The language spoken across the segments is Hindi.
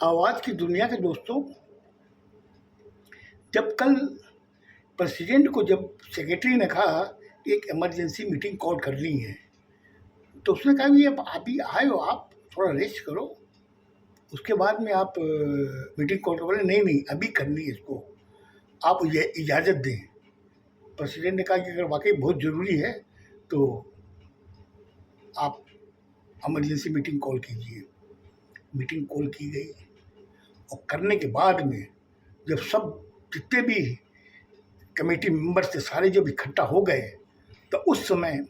आवाज़ की दुनिया के दोस्तों, जब कल प्रेसिडेंट को जब सेक्रेटरी ने कहा एक इमरजेंसी मीटिंग कॉल करनी है, तो उसने कहा कि अब अभी आए हो, आप थोड़ा रेस्ट करो, उसके बाद में आप मीटिंग कॉल करो। बोले नहीं नहीं, अभी करनी है इसको, आप ये इजाज़त दें। प्रेसिडेंट ने कहा कि अगर वाकई बहुत ज़रूरी है तो आप इमरजेंसी मीटिंग कॉल कीजिए। मीटिंग कॉल की गई और करने के बाद में जब सब जितने भी कमेटी मेंबर्स थे सारे जब इकट्ठा हो गए, तो उस समय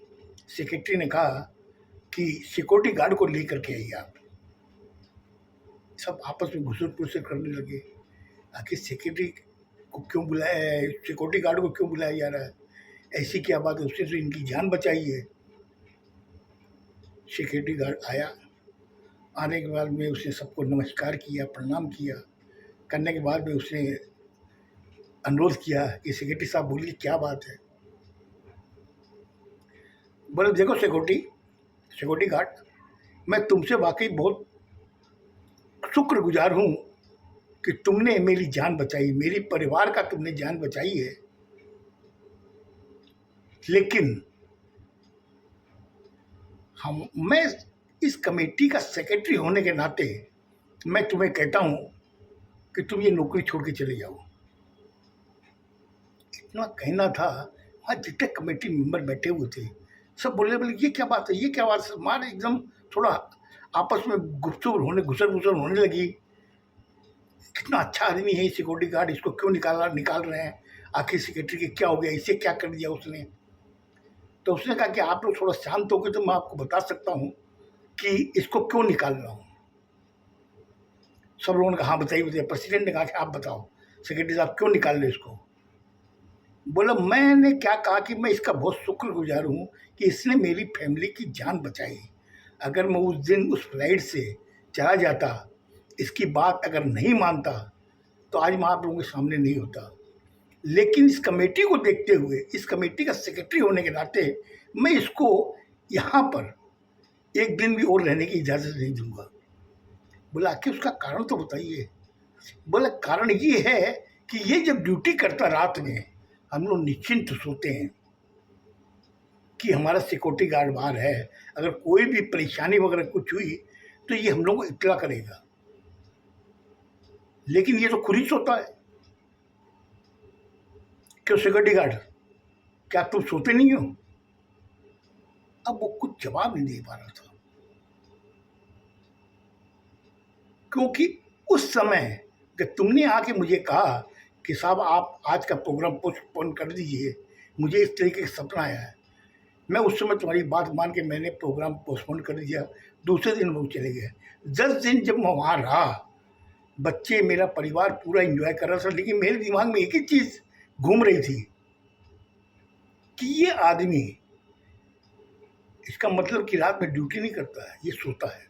सेक्रेटरी ने कहा कि सिक्योरिटी गार्ड को लेकर के आइए आप। सब आपस में घुसर पुसर करने लगे, आखिर सेक्रेटरी को क्यों बुलाया है, सिक्योरिटी गार्ड को क्यों बुलाया जा रहा है, ऐसी क्या बात है, उससे तो इनकी जान बचाई है। सिक्योरिटी गार्ड आया, आने के बाद में उसने सबको नमस्कार किया, प्रणाम किया। करने के बाद में उसने अनुरोध किया कि सेक्रेटरी साहब बोलिए क्या बात है। बोले देखो सिक्योरिटी गार्ड, मैं तुमसे वाकई बहुत शुक्रगुजार हूँ कि तुमने मेरी जान बचाई, मेरी परिवार का तुमने जान बचाई है, लेकिन मैं इस कमेटी का सेक्रेटरी होने के नाते मैं तुम्हें कहता हूँ कि तुम ये नौकरी छोड़ के चले जाओ। इतना कहना था, वहाँ जितने कमेटी मेंबर बैठे हुए थे सब बोले बोले ये क्या बात है, ये क्या बात है। मार एकदम थोड़ा आपस में गुफ्तगू होने घुसर होने लगी। कितना अच्छा आदमी है सिक्योरिटी गार्ड, इसको क्यों निकाल रहे हैं, आखिर सेक्रेटरी के क्या हो गया, इसे क्या कर दिया उसने। तो उसने कहा कि आप लोग थोड़ा शांत हो गए तो मैं आपको बता सकता हूँ कि इसको क्यों निकाल रहा हूँ। सब लोगों ने कहा हाँ बताइए। प्रेसिडेंट ने कहा कि आप बताओ सेक्रेटरी साहब क्यों निकाल रहे इसको। बोला मैंने क्या कहा कि मैं इसका बहुत शुक्रगुजार हूँ कि इसने मेरी फैमिली की जान बचाई। अगर मैं उस दिन उस फ्लाइट से चला जाता, इसकी बात अगर नहीं मानता, तो आज मैं आप लोगों के सामने नहीं होता। लेकिन इस कमेटी को देखते हुए, इस कमेटी का सेक्रेटरी होने के नाते मैं इसको यहाँ पर एक दिन भी और रहने की इजाज़त नहीं दूंगा। बोला आखिर उसका कारण तो बताइए। बोला कारण ये है कि ये जब ड्यूटी करता रात में, हम लोग निश्चिंत सोते हैं कि हमारा सिक्योरिटी गार्ड बाहर है, अगर कोई भी परेशानी वगैरह कुछ हुई तो ये हम लोग को इत्तला करेगा। लेकिन ये तो खुद ही सोता है। क्यों सिक्योरिटी गार्ड, क्या तुम सोते नहीं हो? अब वो कुछ जवाब नहीं दे पा रहा था, क्योंकि उस समय जब तुमने आके मुझे कहा कि साहब आप आज का प्रोग्राम पोस्टपोन कर दीजिए, मुझे इस तरीके का सपना आया है, मैं उस समय तुम्हारी बात मान के मैंने प्रोग्राम पोस्टपोन कर दिया। दूसरे दिन वो चले गए। 10 दिन जब मैं वहाँ रहा, बच्चे मेरा परिवार पूरा एंजॉय कर रहा था, लेकिन मेरे दिमाग में एक ही चीज़ घूम रही थी कि ये आदमी, इसका मतलब कि रात में ड्यूटी नहीं करता है, ये सोता है।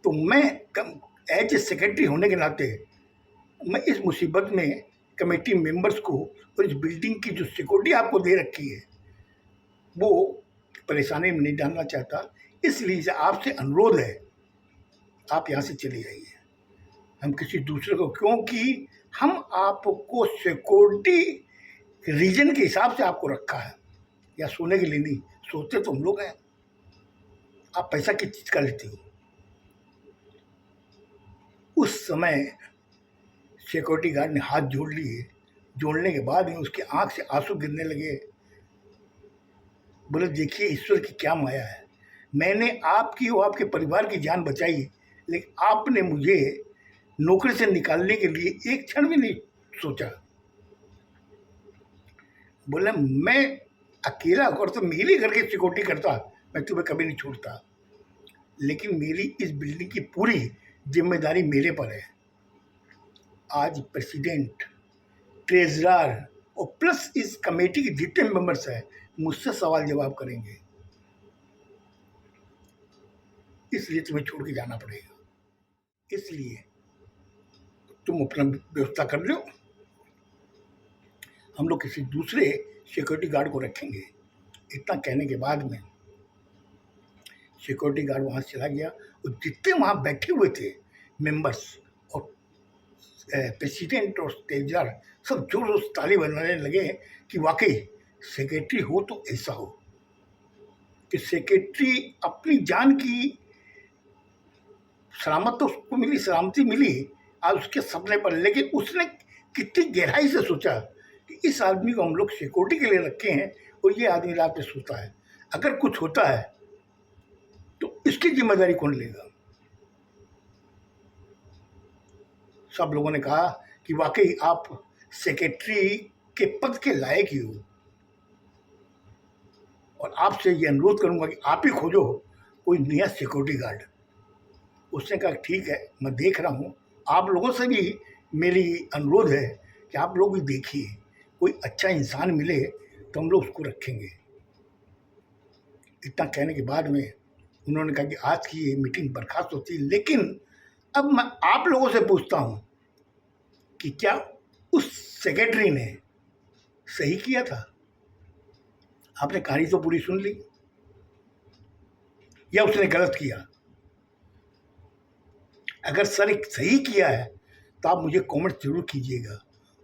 तो मैं एज ए सेक्रेटरी होने के नाते मैं इस मुसीबत में कमेटी मेंबर्स को और इस बिल्डिंग की जो सिक्योरिटी आपको दे रखी है वो परेशानी में नहीं डालना चाहता। इसलिए आपसे अनुरोध है आप यहाँ से चले जाइए, हम किसी दूसरे को, क्योंकि हम आपको सिक्योरिटी रीजन के हिसाब से आपको रखा है, या सोने के लिए नहीं, सोते तो हम लोग हैं, आप पैसा किस चीज़ का लेते हो। उस समय सिक्योरिटी गार्ड ने हाथ जोड़ लिए, जोड़ने के बाद में उसकी आंख से आंसू गिरने लगे। बोले देखिए ईश्वर की क्या माया है, मैंने आपकी और आपके परिवार की जान बचाई, लेकिन आपने मुझे नौकरी से निकालने के लिए एक क्षण भी नहीं सोचा। बोले मैं अकेला होकर तो मेरे घर की सिक्योरिटी करता, मैं तुम्हें कभी नहीं छोड़ता, लेकिन मेरी इस बिल्डिंग की पूरी जिम्मेदारी मेरे पर है। आज प्रेसिडेंट, ट्रेजरर और प्लस इस कमेटी के जितने मेंबर्स हैं मुझसे सवाल जवाब करेंगे, इसलिए तुम्हें छोड़ के जाना पड़ेगा। इसलिए तुम अपना व्यवस्था कर लो, हम लोग किसी दूसरे सिक्योरिटी गार्ड को रखेंगे। इतना कहने के बाद में सिक्योरिटी गार्ड वहाँ चला गया और जितने वहाँ बैठे हुए थे मेंबर्स और प्रेसिडेंट और स्टेजर सब जोर जोर से ताली बजाने लगे कि वाकई सेक्रेटरी हो तो ऐसा हो कि सेक्रेटरी अपनी जान की सलामत तो उसको मिली, सलामती मिली आज उसके सपने पर, लेकिन उसने कितनी गहराई से सोचा कि इस आदमी को हम लोग सिक्योरिटी के लिए रखे हैं और ये आदमी रात में सोता है, अगर कुछ होता है तो इसकी जिम्मेदारी कौन लेगा। सब लोगों ने कहा कि वाकई आप सेक्रेटरी के पद के लायक ही हो और आपसे ये अनुरोध करूंगा कि आप ही खोजो कोई नया सिक्योरिटी गार्ड। उसने कहा ठीक है, मैं देख रहा हूँ, आप लोगों से भी मेरी अनुरोध है कि आप लोग भी देखिए, कोई अच्छा इंसान मिले तो हम लोग उसको रखेंगे। इतना कहने के बाद में उन्होंने कहा कि आज की ये मीटिंग बर्खास्त होती है, लेकिन अब मैं आप लोगों से पूछता हूँ कि क्या उस सेक्रेटरी ने सही किया था। आपने कहानी तो पूरी सुन ली, या उसने गलत किया। अगर सर सही किया है तो आप मुझे कमेंट्स जरूर कीजिएगा,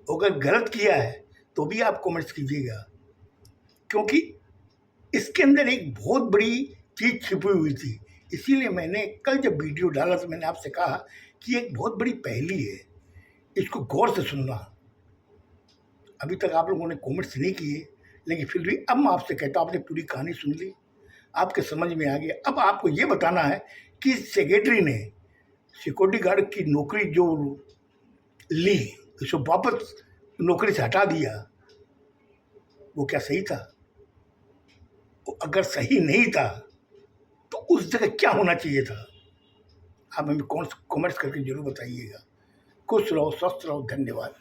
और अगर गलत किया है तो भी आप कमेंट्स कीजिएगा, क्योंकि इसके अंदर एक बहुत बड़ी चीज़ छिपी हुई थी। इसीलिए मैंने कल जब वीडियो डाला तो मैंने आपसे कहा कि एक बहुत बड़ी पहेली है, इसको गौर से सुनना। अभी तक आप लोगों ने कमेंट्स नहीं किए, लेकिन फिर भी अब मैं आपसे कहता हूँ, आपने पूरी कहानी सुन ली, आपके समझ में आ गया। अब आपको ये बताना है कि सेक्रेटरी ने सिक्योरिटी गार्ड की नौकरी जो ली, उसको वापस नौकरी से हटा दिया, वो क्या सही था। अगर सही नहीं था तो उस जगह क्या होना चाहिए था, आप हमें कमेंट्स करके जरूर बताइएगा। खुश रहो, स्वस्थ रहो, धन्यवाद।